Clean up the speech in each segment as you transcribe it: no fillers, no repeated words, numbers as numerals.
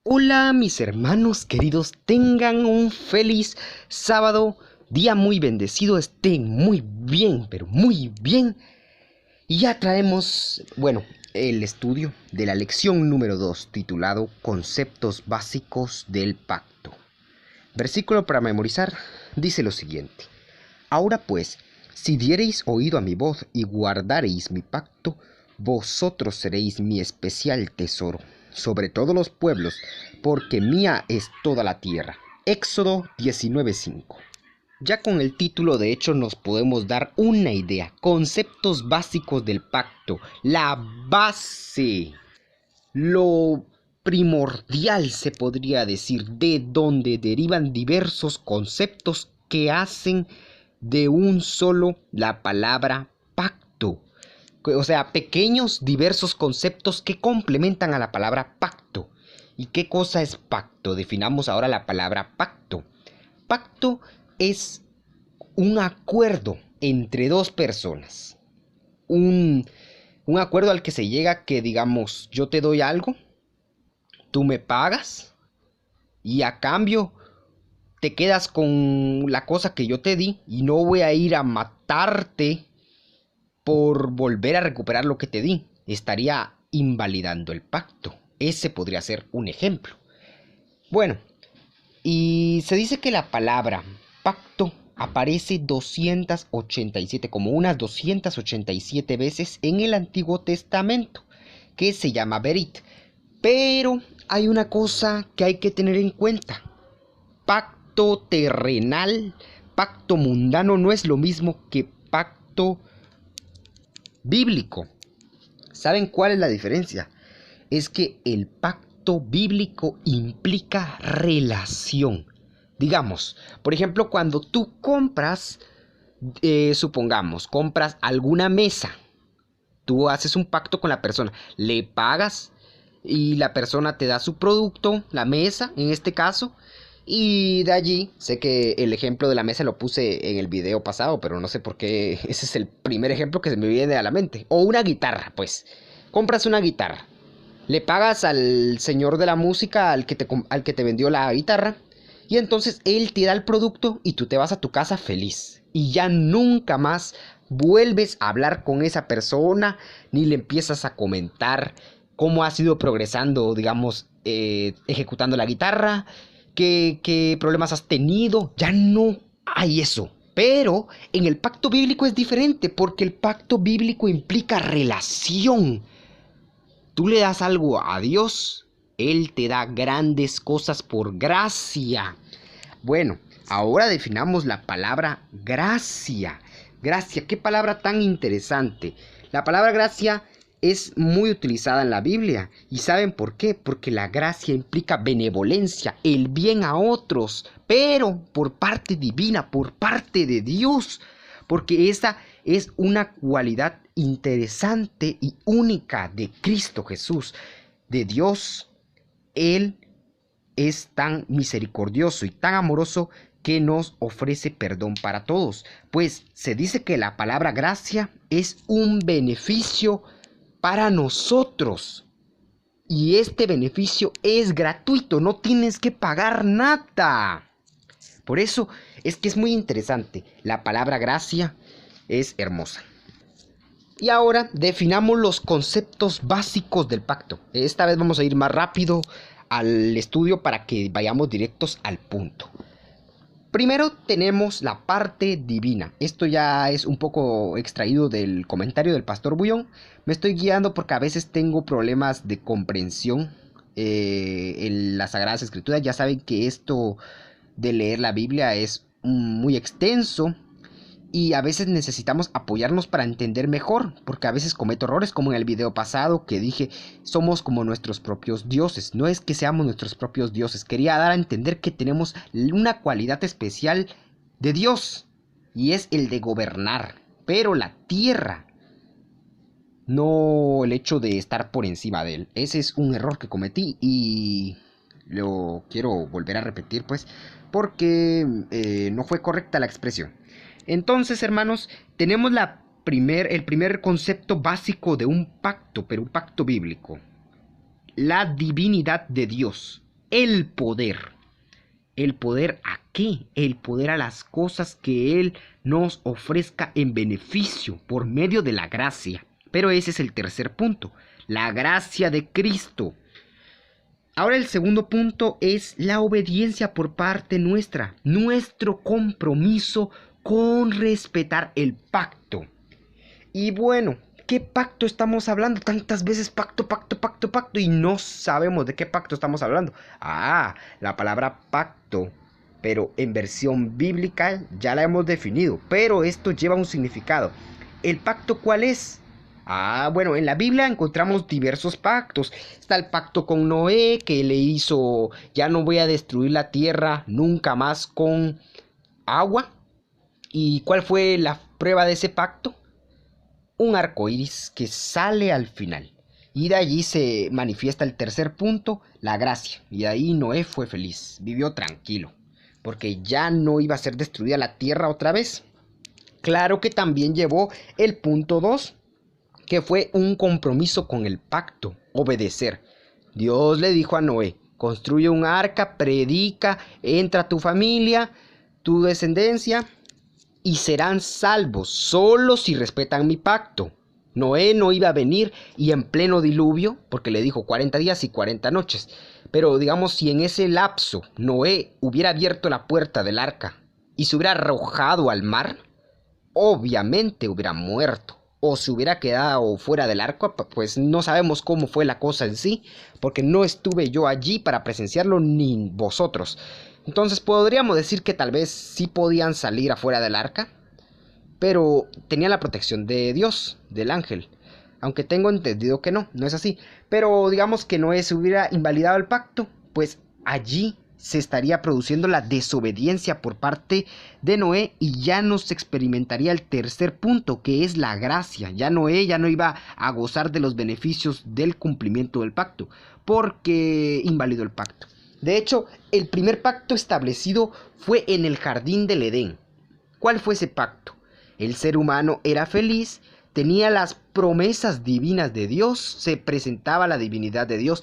Hola mis hermanos queridos, tengan un feliz sábado, día muy bendecido, estén muy bien, pero muy bien. Y ya traemos, el estudio de la lección número 2 titulado Conceptos básicos del pacto. Versículo para memorizar, dice lo siguiente. Ahora pues, si diereis oído a mi voz y guardareis mi pacto, vosotros seréis mi especial tesoro sobre todos los pueblos, porque mía es toda la tierra. Éxodo 19:5. Ya con el título de hecho nos podemos dar una idea, conceptos básicos del pacto, la base, lo primordial se podría decir, de donde derivan diversos conceptos que hacen de un solo la palabra pacto. O sea, pequeños diversos conceptos que complementan a la palabra pacto. ¿Y qué cosa es pacto? Definamos ahora la palabra pacto. Pacto es un acuerdo entre dos personas. Un, un acuerdo al que se llega que digamos, yo te doy algo, tú me pagas y a cambio te quedas con la cosa que yo te di y no voy a ir a matarte por volver a recuperar lo que te di. Estaría invalidando el pacto. Ese podría ser un ejemplo. Bueno, y se dice que la palabra pacto aparece 287, como unas 287 veces en el Antiguo Testamento, que se llama Berit. Pero hay una cosa que hay que tener en cuenta. Pacto terrenal, pacto mundano no es lo mismo que pacto bíblico. ¿Saben cuál es la diferencia? Es que el pacto bíblico implica relación. Digamos, por ejemplo, cuando tú compras, supongamos, compras alguna mesa, tú haces un pacto con la persona, le pagas y la persona te da su producto, la mesa en este caso, y de allí, sé que el ejemplo de la mesa lo puse en el video pasado, pero no sé por qué ese es el primer ejemplo que se me viene a la mente. O una guitarra, pues. Compras una guitarra, le pagas al señor de la música, al que te vendió la guitarra, y entonces él te da el producto y tú te vas a tu casa feliz. Y ya nunca más vuelves a hablar con esa persona, ni le empiezas a comentar cómo has ido progresando, digamos, ejecutando la guitarra, qué problemas has tenido. Ya no hay eso. Pero en el pacto bíblico es diferente, porque el pacto bíblico implica relación. Tú le das algo a Dios, Él te da grandes cosas por gracia. Bueno, ahora definamos la palabra gracia. Gracia, qué palabra tan interesante. La palabra gracia es muy utilizada en la Biblia. ¿Y saben por qué? Porque la gracia implica benevolencia, el bien a otros, pero por parte divina, por parte de Dios. Porque esa es una cualidad interesante y única de Cristo Jesús, de Dios. Él es tan misericordioso y tan amoroso que nos ofrece perdón para todos. Pues se dice que la palabra gracia es un beneficio para nosotros. Y este beneficio es gratuito, no tienes que pagar nada. Por eso es que es muy interesante. La palabra gracia es hermosa. Y ahora definamos los conceptos básicos del pacto. Esta vez vamos a ir más rápido al estudio para que vayamos directos al punto. Primero tenemos la parte divina. Esto ya es un poco extraído del comentario del pastor Bullón. Me estoy guiando porque a veces tengo problemas de comprensión en las Sagradas Escrituras. Ya saben que esto de leer la Biblia es muy extenso y a veces necesitamos apoyarnos para entender mejor, porque a veces cometo errores, como en el video pasado que dije, somos como nuestros propios dioses. No es que seamos nuestros propios dioses, quería dar a entender que tenemos una cualidad especial de Dios, y es el de gobernar, pero la tierra, no el hecho de estar por encima de él. Ese es un error que cometí y lo quiero volver a repetir, pues, porque no fue correcta la expresión. Entonces, hermanos, tenemos el primer concepto básico de un pacto, pero un pacto bíblico. La divinidad de Dios. el poder. ¿El poder a qué? El poder a las cosas que Él nos ofrezca en beneficio por medio de la gracia. Pero ese es el tercer punto, la gracia de Cristo. Ahora el segundo punto es la obediencia por parte nuestra, nuestro compromiso con respetar el pacto. Y bueno, ¿qué pacto estamos hablando? Tantas veces pacto, pacto, pacto, pacto y no sabemos de qué pacto estamos hablando. La palabra pacto, pero en versión bíblica ya la hemos definido, pero esto lleva un significado. ¿El pacto cuál es? Bueno, en la Biblia encontramos diversos pactos. Está el pacto con Noé, que le hizo, ya no voy a destruir la tierra nunca más con agua. ¿Y cuál fue la prueba de ese pacto? Un arco iris que sale al final. Y de allí se manifiesta el tercer punto, la gracia. Y de ahí Noé fue feliz, vivió tranquilo, porque ya no iba a ser destruida la tierra otra vez. Claro que también llevó el punto 2, que fue un compromiso con el pacto, obedecer. Dios le dijo a Noé, construye un arca, predica, entra tu familia, tu descendencia, y serán salvos solo si respetan mi pacto. Noé no iba a venir y en pleno diluvio, porque le dijo 40 días y 40 noches. Pero digamos, si en ese lapso Noé hubiera abierto la puerta del arca y se hubiera arrojado al mar, obviamente hubiera muerto. O se hubiera quedado fuera del arca, pues no sabemos cómo fue la cosa en sí, porque no estuve yo allí para presenciarlo ni vosotros. Entonces podríamos decir que tal vez sí podían salir afuera del arca, pero tenían la protección de Dios, del ángel. Aunque tengo entendido que no es así. Pero digamos que Noé se hubiera invalidado el pacto, pues allí se estaría produciendo la desobediencia por parte de Noé y ya no se experimentaría el tercer punto, que es la gracia. Ya Noé ya no iba a gozar de los beneficios del cumplimiento del pacto, porque invalidó el pacto. De hecho, el primer pacto establecido fue en el jardín del Edén. ¿Cuál fue ese pacto? El ser humano era feliz, tenía las promesas divinas de Dios, se presentaba la divinidad de Dios,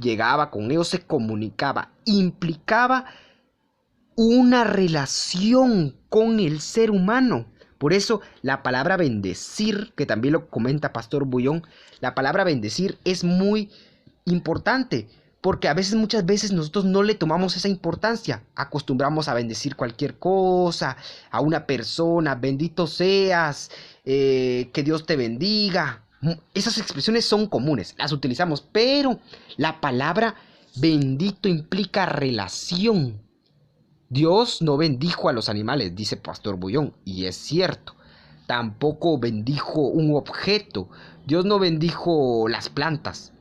llegaba con ellos, se comunicaba, implicaba una relación con el ser humano. Por eso la palabra bendecir, que también lo comenta Pastor Bullón, la palabra bendecir es muy importante. Porque muchas veces nosotros no le tomamos esa importancia. Acostumbramos a bendecir cualquier cosa, a una persona, bendito seas, que Dios te bendiga. Esas expresiones son comunes, las utilizamos, pero la palabra bendito implica relación. Dios no bendijo a los animales, dice Pastor Bullón, y es cierto. Tampoco bendijo un objeto. Dios no bendijo las plantas.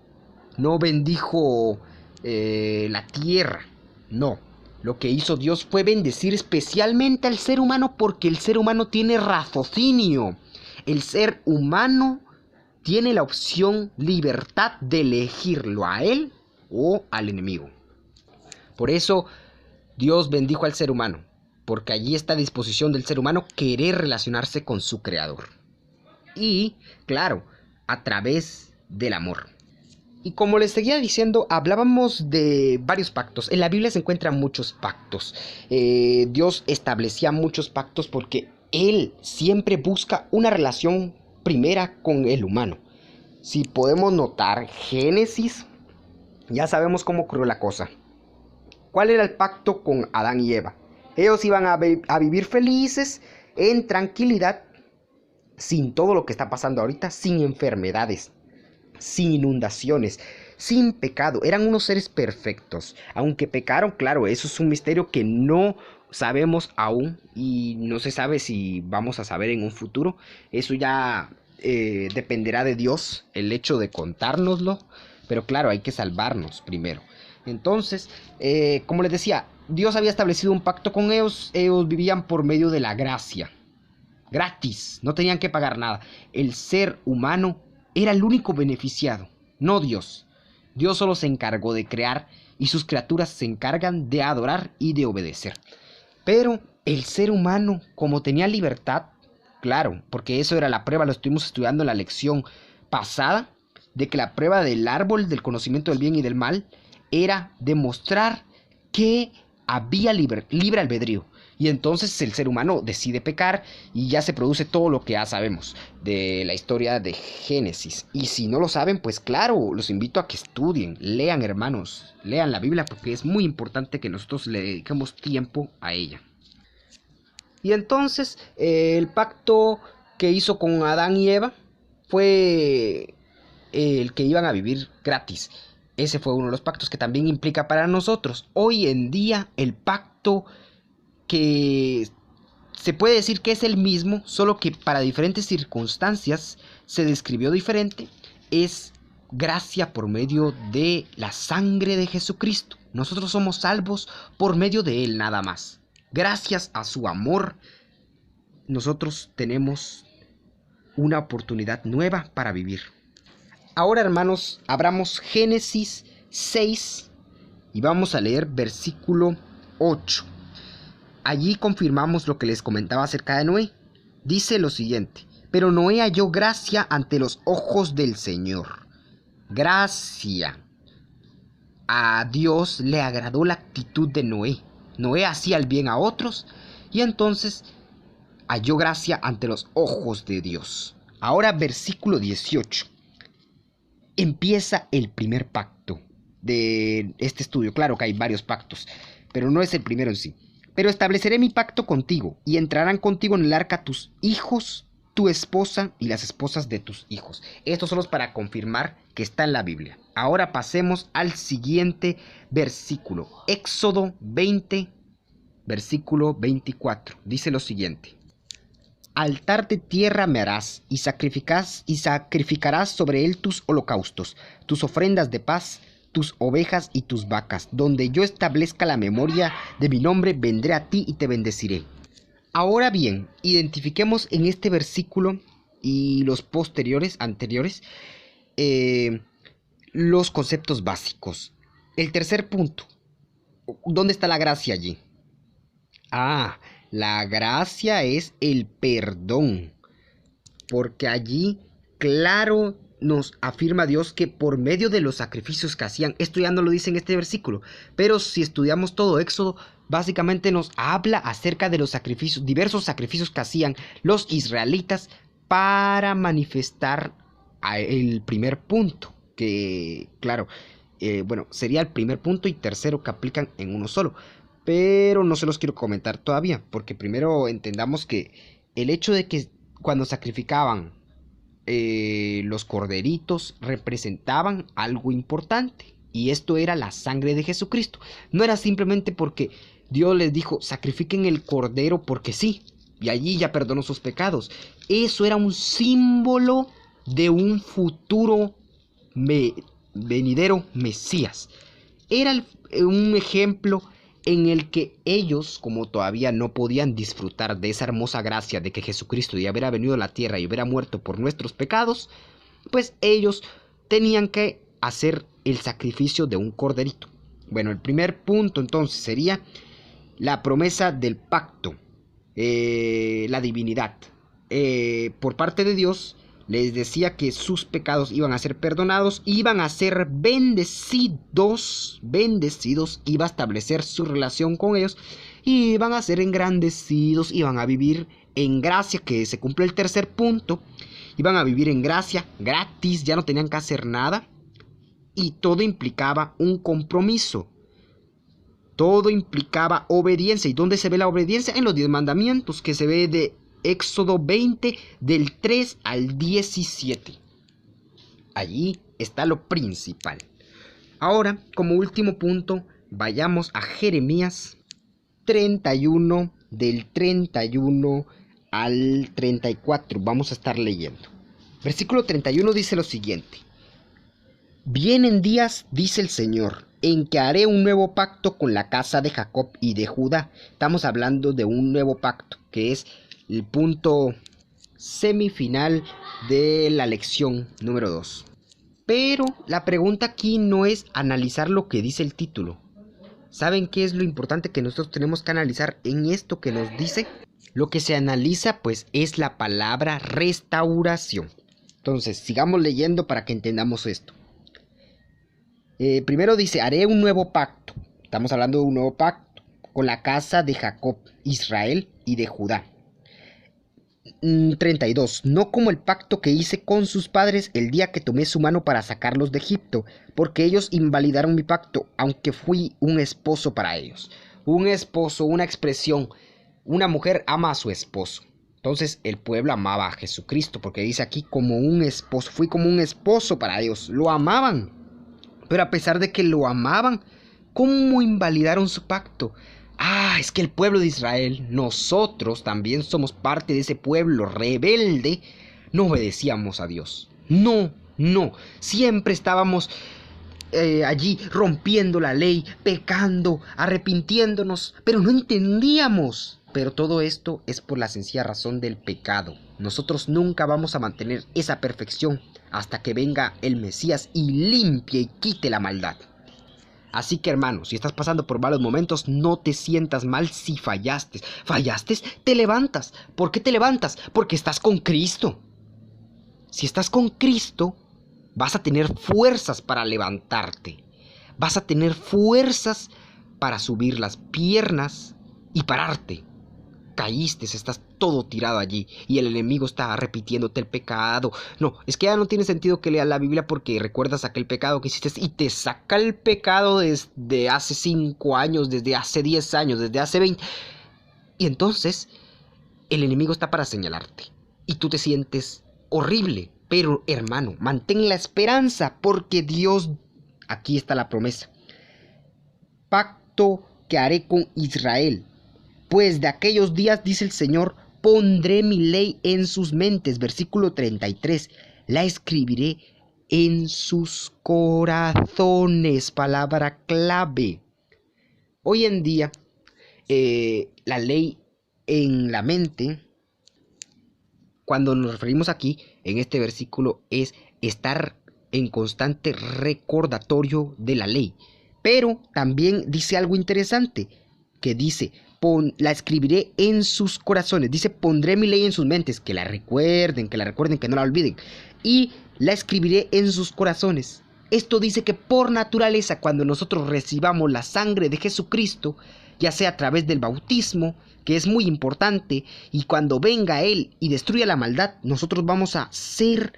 No bendijo la tierra. No. Lo que hizo Dios fue bendecir especialmente al ser humano porque el ser humano tiene raciocinio. El ser humano tiene la opción, libertad de elegirlo a él o al enemigo. Por eso Dios bendijo al ser humano, porque allí está a disposición del ser humano querer relacionarse con su creador. Y, claro, a través del amor. Y como les seguía diciendo, hablábamos de varios pactos. En la Biblia se encuentran muchos pactos. Dios establecía muchos pactos porque Él siempre busca una relación primera con el humano. Si podemos notar Génesis, ya sabemos cómo ocurrió la cosa. ¿Cuál era el pacto con Adán y Eva? Ellos iban a vivir felices, en tranquilidad, sin todo lo que está pasando ahorita, sin enfermedades, sin inundaciones, sin pecado. Eran unos seres perfectos. Aunque pecaron, claro, eso es un misterio que no sabemos aún y no se sabe si vamos a saber en un futuro. Eso ya dependerá de Dios, el hecho de contárnoslo. Pero claro, hay que salvarnos primero. Entonces, como les decía, Dios había establecido un pacto con ellos. Ellos vivían por medio de la gracia. Gratis, no tenían que pagar nada. El ser humano era el único beneficiado, no Dios. Dios solo se encargó de crear y sus criaturas se encargan de adorar y de obedecer. Pero el ser humano, como tenía libertad, claro, porque eso era la prueba, lo estuvimos estudiando en la lección pasada, de que la prueba del árbol del conocimiento del bien y del mal era demostrar que había libre albedrío. Y entonces el ser humano decide pecar y ya se produce todo lo que ya sabemos de la historia de Génesis. Y si no lo saben, pues claro, los invito a que estudien, lean hermanos, lean la Biblia porque es muy importante que nosotros le dediquemos tiempo a ella. Y entonces el pacto que hizo con Adán y Eva fue el que iban a vivir gratis. Ese fue uno de los pactos que también implica para nosotros. Hoy en día el pacto que se puede decir que es el mismo, solo que para diferentes circunstancias se describió diferente, es gracia por medio de la sangre de Jesucristo. Nosotros somos salvos por medio de Él nada más. Gracias a su amor, nosotros tenemos una oportunidad nueva para vivir. Ahora, hermanos, abramos Génesis 6 y vamos a leer versículo 8. Allí confirmamos lo que les comentaba acerca de Noé. Dice lo siguiente: pero Noé halló gracia ante los ojos del Señor. Gracia. A Dios le agradó la actitud de Noé. Noé hacía el bien a otros y entonces halló gracia ante los ojos de Dios. Ahora versículo 18. Empieza el primer pacto de este estudio. Claro que hay varios pactos, pero no es el primero en sí. Pero estableceré mi pacto contigo, y entrarán contigo en el arca tus hijos, tu esposa y las esposas de tus hijos. Esto solo es para confirmar que está en la Biblia. Ahora pasemos al siguiente versículo. Éxodo 20, versículo 24. Dice lo siguiente: altar de tierra me harás, y sacrificarás sobre él tus holocaustos, tus ofrendas de paz, tus ovejas y tus vacas. Donde yo establezca la memoria de mi nombre, vendré a ti y te bendeciré. Ahora bien, identifiquemos en este versículo y los anteriores, los conceptos básicos. El tercer punto, ¿dónde está la gracia allí? La gracia es el perdón, porque allí, claro, nos afirma Dios que por medio de los sacrificios que hacían, esto ya no lo dice en este versículo, pero si estudiamos todo Éxodo, básicamente nos habla acerca de los sacrificios, diversos sacrificios que hacían los israelitas para manifestar el primer punto, que claro, sería el primer punto y tercero que aplican en uno solo, pero no se los quiero comentar todavía, porque primero entendamos que el hecho de que cuando sacrificaban los corderitos representaban algo importante, y esto era la sangre de Jesucristo. No era simplemente porque Dios les dijo sacrifiquen el cordero porque sí, y allí ya perdonó sus pecados. Eso era un símbolo de un futuro venidero Mesías. Era un ejemplo en el que ellos, como todavía no podían disfrutar de esa hermosa gracia de que Jesucristo ya hubiera venido a la tierra y hubiera muerto por nuestros pecados, pues ellos tenían que hacer el sacrificio de un corderito. Bueno, el primer punto entonces sería la promesa del pacto, la divinidad. Por parte de Dios les decía que sus pecados iban a ser perdonados, iban a ser bendecidos, iba a establecer su relación con ellos, iban a ser engrandecidos, iban a vivir en gracia, que se cumple el tercer punto, iban a vivir en gracia, gratis, ya no tenían que hacer nada, y todo implicaba un compromiso, todo implicaba obediencia. ¿Y dónde se ve la obediencia? En los 10 mandamientos, que se ve de Éxodo 20, del 3 al 17. Allí está lo principal. Ahora, como último punto, vayamos a Jeremías 31, del 31 al 34. Vamos a estar leyendo. Versículo 31 dice lo siguiente: vienen días, dice el Señor, en que haré un nuevo pacto con la casa de Jacob y de Judá. Estamos hablando de un nuevo pacto, que es el punto semifinal de la lección número 2. Pero la pregunta aquí no es analizar lo que dice el título. ¿Saben qué es lo importante que nosotros tenemos que analizar en esto que nos dice? Lo que se analiza pues es la palabra restauración. Entonces sigamos leyendo para que entendamos esto. Primero dice, haré un nuevo pacto. Estamos hablando de un nuevo pacto con la casa de Jacob, Israel y de Judá. 32. No como el pacto que hice con sus padres el día que tomé su mano para sacarlos de Egipto, porque ellos invalidaron mi pacto, aunque fui un esposo para ellos. Un esposo, una expresión. Una mujer ama a su esposo. Entonces el pueblo amaba a Jesucristo, porque dice aquí como un esposo. Fui como un esposo para ellos. Lo amaban. Pero a pesar de que lo amaban, ¿cómo invalidaron su pacto? Es que el pueblo de Israel, nosotros también somos parte de ese pueblo rebelde, no obedecíamos a Dios. No, siempre estábamos allí rompiendo la ley, pecando, arrepintiéndonos, pero no entendíamos. Pero todo esto es por la sencilla razón del pecado. Nosotros nunca vamos a mantener esa perfección hasta que venga el Mesías y limpie y quite la maldad. Así que hermano, si estás pasando por malos momentos, no te sientas mal si fallaste. ¿Fallaste? Te levantas. ¿Por qué te levantas? Porque estás con Cristo. Si estás con Cristo, vas a tener fuerzas para levantarte. Vas a tener fuerzas para subir las piernas y pararte. Caíste, estás todo tirado allí y el enemigo está repitiéndote el pecado. No, es que ya no tiene sentido que leas la Biblia porque recuerdas aquel pecado que hiciste y te saca el pecado desde hace 5 años, desde hace 10 años, desde hace 20. Y entonces el enemigo está para señalarte y tú te sientes horrible. Pero hermano, mantén la esperanza porque Dios, aquí está la promesa. Pacto que haré con Israel. Pues de aquellos días, dice el Señor, pondré mi ley en sus mentes. Versículo 33. La escribiré en sus corazones. Palabra clave. Hoy en día, la ley en la mente, cuando nos referimos aquí, en este versículo, es estar en constante recordatorio de la ley. Pero también dice algo interesante, que dice, la escribiré en sus corazones. Dice, pondré mi ley en sus mentes. Que la recuerden, que no la olviden. Y la escribiré en sus corazones. Esto dice que por naturaleza, cuando nosotros recibamos la sangre de Jesucristo, ya sea a través del bautismo, que es muy importante, y cuando venga Él y destruya la maldad, nosotros vamos a ser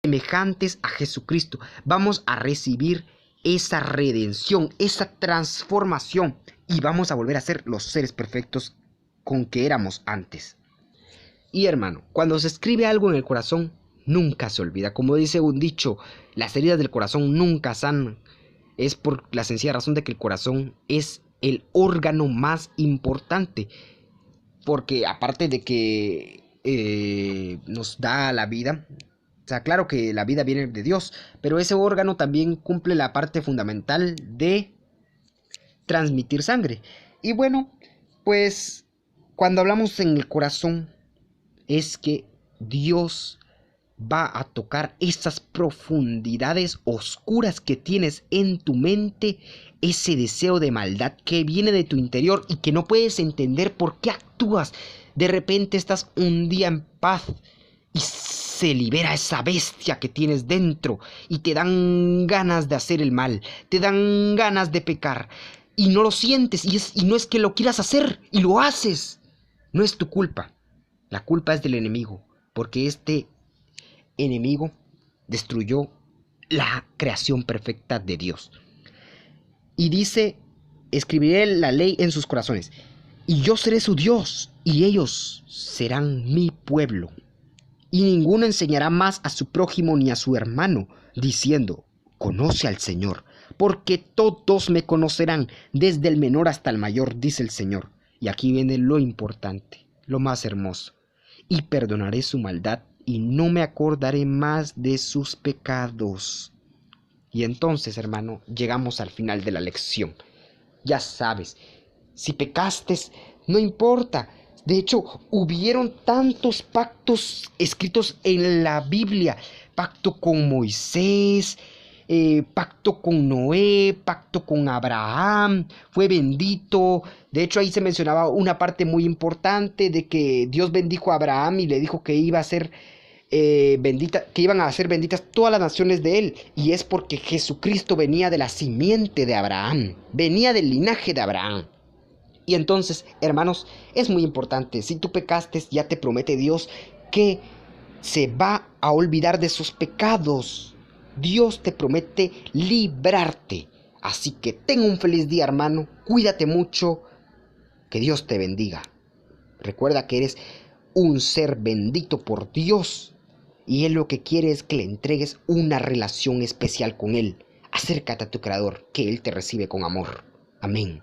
semejantes a Jesucristo. Vamos a recibir esa redención, esa transformación, y vamos a volver a ser los seres perfectos con que éramos antes. Y hermano, cuando se escribe algo en el corazón, nunca se olvida. Como dice un dicho, las heridas del corazón nunca sanan. Es por la sencilla razón de que el corazón es el órgano más importante. Porque aparte de que nos da la vida, o sea, claro que la vida viene de Dios, pero ese órgano también cumple la parte fundamental de transmitir sangre. Y bueno, pues cuando hablamos en el corazón, es que Dios va a tocar esas profundidades oscuras que tienes en tu mente, ese deseo de maldad que viene de tu interior y que no puedes entender por qué actúas. De repente estás un día en paz y se libera esa bestia que tienes dentro y te dan ganas de hacer el mal, te dan ganas de pecar y no lo sientes y no es que lo quieras hacer y lo haces. No es tu culpa, la culpa es del enemigo, porque este enemigo destruyó la creación perfecta de Dios. Y dice, escribiré la ley en sus corazones, y yo seré su Dios, y ellos serán mi pueblo. Y ninguno enseñará más a su prójimo ni a su hermano, diciendo, conoce al Señor, porque todos me conocerán, desde el menor hasta el mayor, dice el Señor. Y aquí viene lo importante, lo más hermoso. Y perdonaré su maldad, y no me acordaré más de sus pecados. Y entonces, hermano, llegamos al final de la lección. Ya sabes, si pecaste, no importa. De hecho, hubieron tantos pactos escritos en la Biblia. Pacto con Moisés, pacto con Noé, pacto con Abraham, fue bendito. De hecho, ahí se mencionaba una parte muy importante de que Dios bendijo a Abraham y le dijo que iba a ser que iban a ser benditas todas las naciones de él. Y es porque Jesucristo venía de la simiente de Abraham, venía del linaje de Abraham. Y entonces, hermanos, es muy importante. Si tú pecaste, ya te promete Dios que se va a olvidar de sus pecados. Dios te promete librarte. Así que ten un feliz día, hermano. Cuídate mucho. Que Dios te bendiga. Recuerda que eres un ser bendito por Dios. Y Él lo que quiere es que le entregues una relación especial con Él. Acércate a tu Creador, que Él te recibe con amor. Amén.